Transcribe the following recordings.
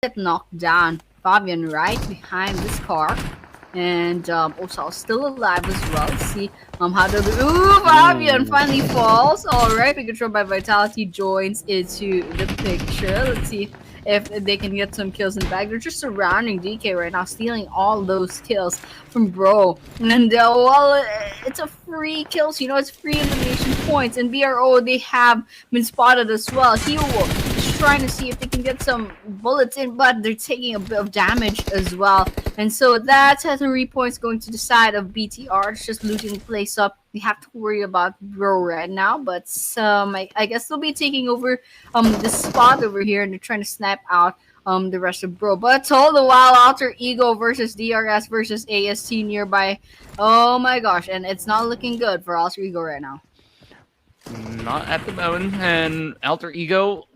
get knocked down. Fabian right behind this car. And Osal still alive as well. Let's see how the Fabian finally falls. Alright, pick control by Vitality joins into the picture. Let's see if they can get some kills in the bag. They're just surrounding DK right now, stealing all those kills from Bro. And well, it's a free kill, so it's free elimination points. And BRO, they have been spotted as well. He will trying to see if they can get some bullets in, but they're taking a bit of damage as well. And so that's 3 points going to the side of BTR. It's just looting the place up. We have to worry about Bro right now, but I guess they'll be taking over this spot over here, and they're trying to snap out the rest of Bro. But all the while, Alter Ego versus DRS versus AST nearby. Oh my gosh, and it's not looking good for Alter Ego right now. Not at the moment, and Alter Ego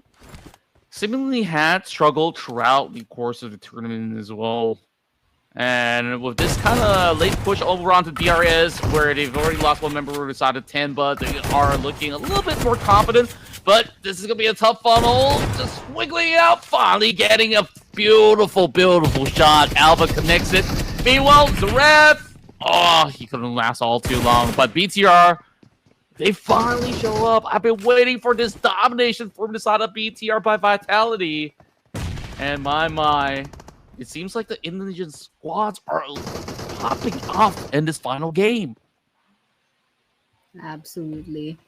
seemingly had struggled throughout the course of the tournament as well. And with this kind of late push over onto DRS, where they've already lost one member inside of 10, but they are looking a little bit more confident. But this is going to be a tough funnel. Just wiggling it out, finally getting a beautiful, beautiful shot. Alpha connects it. Meanwhile, Zareth, he couldn't last all too long. But BTR, they finally show up. I've been waiting for this domination from the side of BTR by Vitality. And my, it seems like the Indonesian squads are popping off in this final game. Absolutely.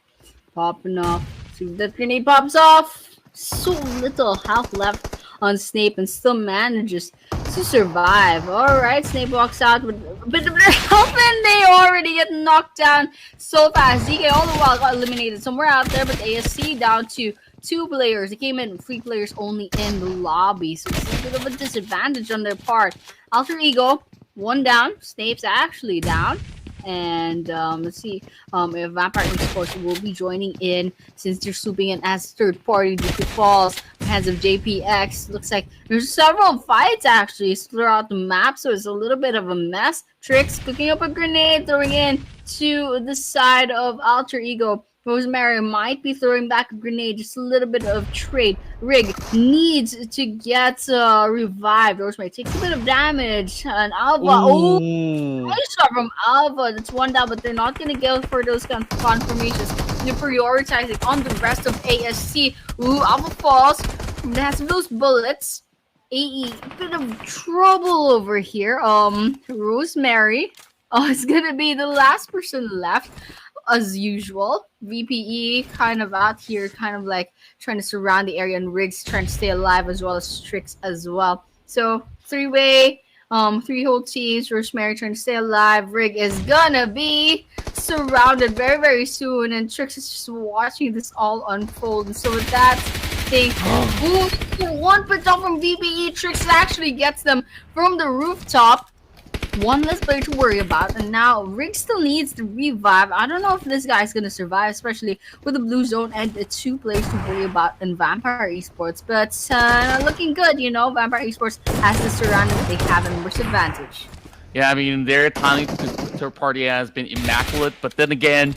Popping off. See if that grenade pops off. So little health left on Snape and still manages to survive. Alright, Snape walks out with a bit of their health and they already get knocked down so fast. DK all the while got eliminated somewhere out there, but ASC down to 2 players. They came in 3 players only in the lobby, so it's a bit of a disadvantage on their part. Alter Ego, 1 down. Snape's actually down. And let's see if Vampire Esports will be joining in since they're swooping in as third party due to falls hands of JPX. Looks like there's several fights actually throughout the map, so it's a little bit of a mess. Tricks cooking up a grenade, throwing in to the side of Alter Ego. Rosemary might be throwing back a grenade, just a little bit of trade. Rig needs to get revived. Rosemary takes a bit of damage. And Alva, nice shot from Alva. That's 1 down, but they're not going to go for those confirmations. They're prioritizing on the rest of ASC. Alva falls. They have those bullets. AE, a bit of trouble over here. Rosemary is going to be the last person left. As usual, VPE kind of out here, kind of like trying to surround the area, and Riggs trying to stay alive as well as Strix as well. So 3-way, 3 whole teams. Rosemary trying to stay alive. Rig is gonna be surrounded very, very soon, and Trix is just watching this all unfold. And so with that, they 1 put down from VPE. Trix actually gets them from the rooftop. 1 less player to worry about, and now Rig still needs to revive. I don't know if this guy's gonna survive, especially with the blue zone and the 2 players to worry about in Vampire Esports. But looking good, Vampire Esports has the surrounding they have a numbers advantage. Yeah, I mean, their timing to party has been immaculate, but then again,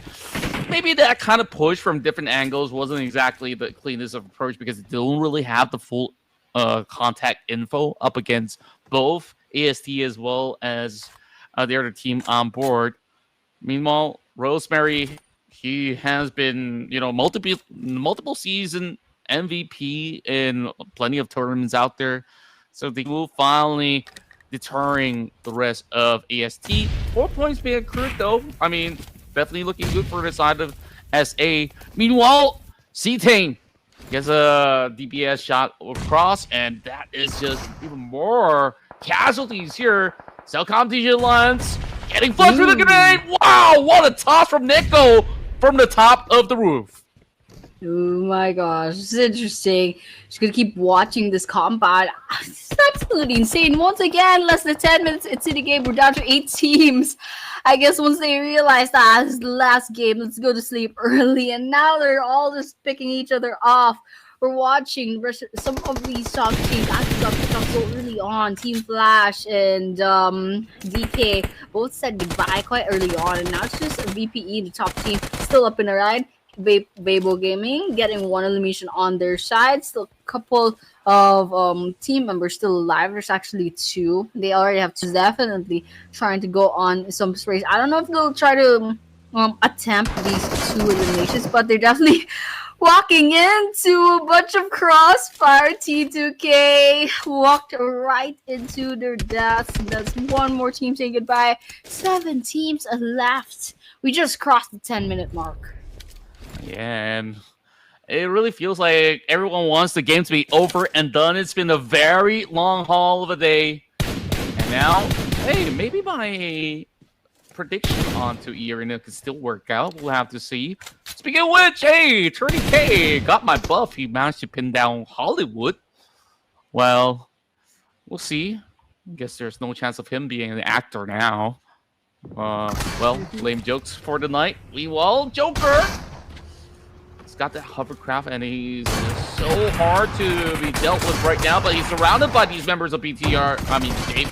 maybe that kind of push from different angles wasn't exactly the cleanest of approach because they don't really have the full contact info up against both AST as well as the other team on board. Meanwhile, Rosemary, he has been, multiple season MVP in plenty of tournaments out there. So they will finally deterring the rest of AST. 4 points being accrued though. I mean, definitely looking good for the side of SA. Meanwhile, C-Tane gets a DPS shot across, and that is just even more casualties here. Cell competition lines getting flushed with a grenade. Wow, what a toss from Nico from the top of the roof. Oh my gosh, this is interesting. Just gonna keep watching this combat. It's absolutely insane. Once again, less than 10 minutes into the game, we're down to 8 teams. I guess once they realized that this is the last game, let's go to sleep early. And now they're all just picking each other off. We're watching some of these top teams actually got picked up so early on. Team Flash and DK both said goodbye quite early on, and now it's just VPE, the top team, still up in the ride. Weibo Gaming getting one elimination on their side. Still a couple of team members still alive. There's actually two. They already have two. Definitely trying to go on some sprays. I don't know if they'll try to attempt these two eliminations, but they're definitely walking into a bunch of crossfire. T2K walked right into their deaths. That's one more team saying goodbye. 7 teams left. We just crossed the 10-minute mark. Yeah, and it really feels like everyone wants the game to be over and done. It's been a very long haul of a day. And now, hey, maybe my prediction onto E Arena could still work out. We'll have to see. Speaking of which, hey, 30K got my buff. He managed to pin down Hollywood. Well, we'll see. I guess there's no chance of him being an actor now. Well, lame jokes for the night. Joker! He's got that hovercraft and he's so hard to be dealt with right now, but he's surrounded by these members of BTR. I mean, Dave.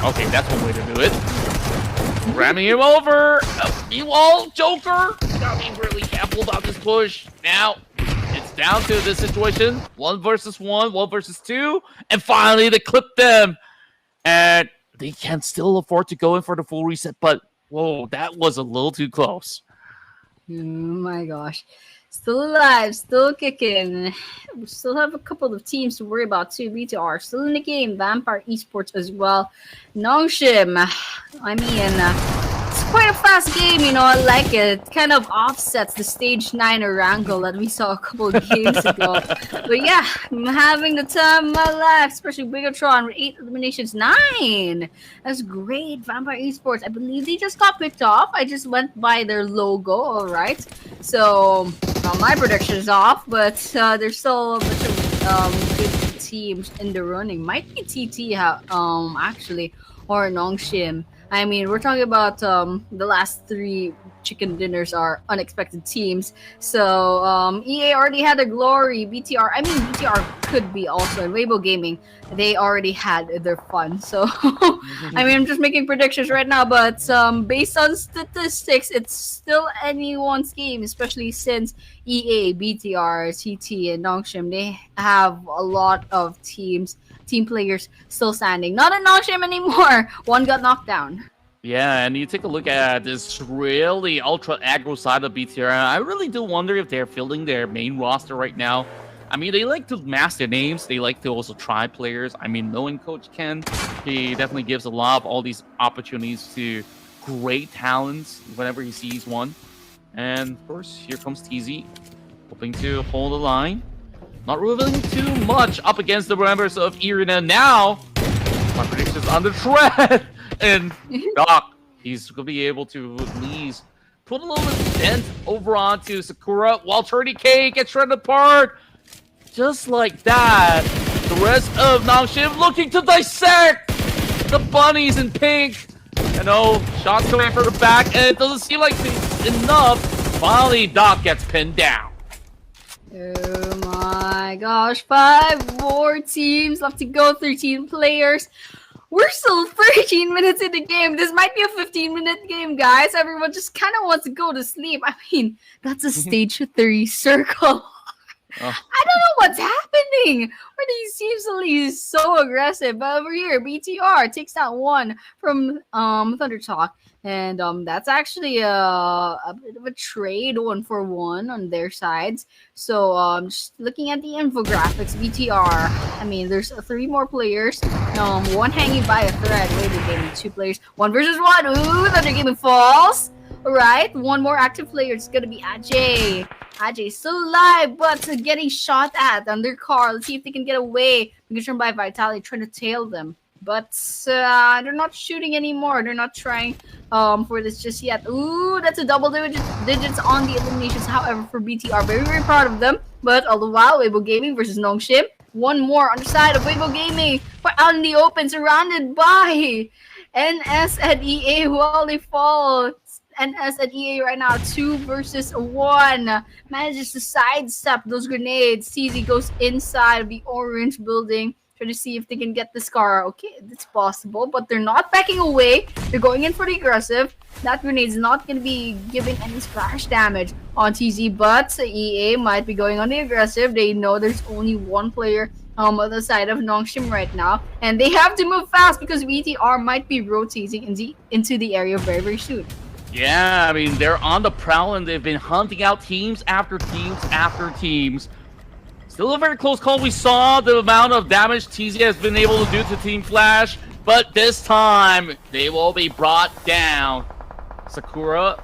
Okay, that's one way to do it. Ramming him over. Joker! Gotta be really careful about this push. Now, it's down to this situation. 1 versus 1, 1 versus 2. And finally, they clip them. And they can still afford to go in for the full reset, but whoa, that was a little too close. Oh my gosh. Still alive, still kicking. We still have a couple of teams to worry about too. BTR still in the game. Vampire Esports as well. Nongshim. I mean, it's quite a fast game, you know. I like it. It kind of offsets the stage 9 Erangel that we saw a couple of games ago. But yeah, I'm having the time of my life, especially Bigatron with 8 eliminations. 9! That's great. Vampire Esports. I believe they just got picked off. I just went by their logo, alright. So, my prediction is off, but there's still a bunch of good teams in the running. Might be TT, actually, or Nongshim. I mean, we're talking about the last 3 chicken dinners are unexpected teams. So EA already had a glory. BTR could be also in Weibo Gaming. They already had their fun. So I mean, I'm just making predictions right now, but based on statistics, it's still anyone's game, especially since EA, BTR, TT, and Nongshim, they have a lot of team players still standing. Not in Nongshim anymore. One got knocked down. Yeah, and you take a look at this really ultra aggro side of BTR. I really do wonder if they're filling their main roster right now. I mean, they like to mask their names. They like to also try players. I mean, knowing Coach Ken, he definitely gives a lot of all these opportunities to great talents whenever he sees one. And of course, here comes TZ, hoping to hold the line. Not revealing too much up against the members of Irina now. My prediction's on the tread. And Doc, he's going to be able to at least put a little bit of dent over onto Sakura while 30K gets shredded apart. Just like that. The rest of Nongshim looking to dissect the bunnies in pink. You know, shots coming from the back, and it doesn't seem like it's enough. Finally, Doc gets pinned down. Oh my gosh, 5 more teams left to go, 13 players. We're still 13 minutes in the game. This might be a 15-minute game, guys. Everyone just kind of wants to go to sleep. I mean, that's a stage 3 circle. I don't know what's happening. Where these teams are so aggressive. But over here, BTR takes that one from Thunder Talk. And that's actually a bit of a trade 1-for-1 on their sides. So just looking at the infographics, BTR, I mean, there's 3 more players. One hanging by a thread. Weibo Gaming, 2 players. 1 versus 1. Ooh, Thunder Gaming falls. All right, 1 more active player. It's going to be Ajay. Ajay's still alive, but getting shot at on their car. Let's see if they can get away. Being by Vitality, trying to tail them. But they're not shooting anymore. They're not trying for this just yet. Ooh, that's a double digits on the eliminations. However, for BTR, very, very proud of them. But all the while, Weibo Gaming versus Nongshim. 1 more on the side of Weibo Gaming. But out in the open, surrounded by NS and EA while they fall. NS and EA right now, 2 versus 1. Manages to sidestep those grenades. CZ goes inside of the orange building. Try to see if they can get the scar. Okay, it's possible, but they're not backing away. They're going in for the aggressive. that grenade's not going to be giving any splash damage on TZ, but EA might be going on the aggressive. They know there's only one player on the side of Nongshim right now, and they have to move fast because VTR might be rotating into the area very, very soon. Yeah, I mean, they're on the prowl and they've been hunting out teams after teams after teams. Still a very close call. We saw the amount of damage TZ has been able to do to Team Flash, but this time they will be brought down. Sakura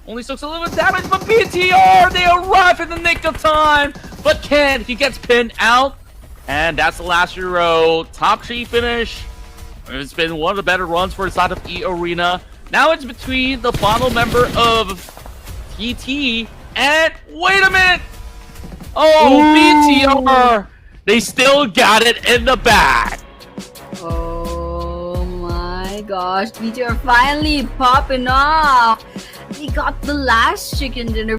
only took a little bit of damage, but BTR, they arrive in the nick of time. But Ken, he gets pinned out, and that's the last hero. Top 3 finish. It's been one of the better runs for the side of E Arena. Now it's between the final member of TT and wait a minute. Oh, BTR, they still got it in the bag. Oh my gosh, BTR finally popping off. They got the last chicken dinner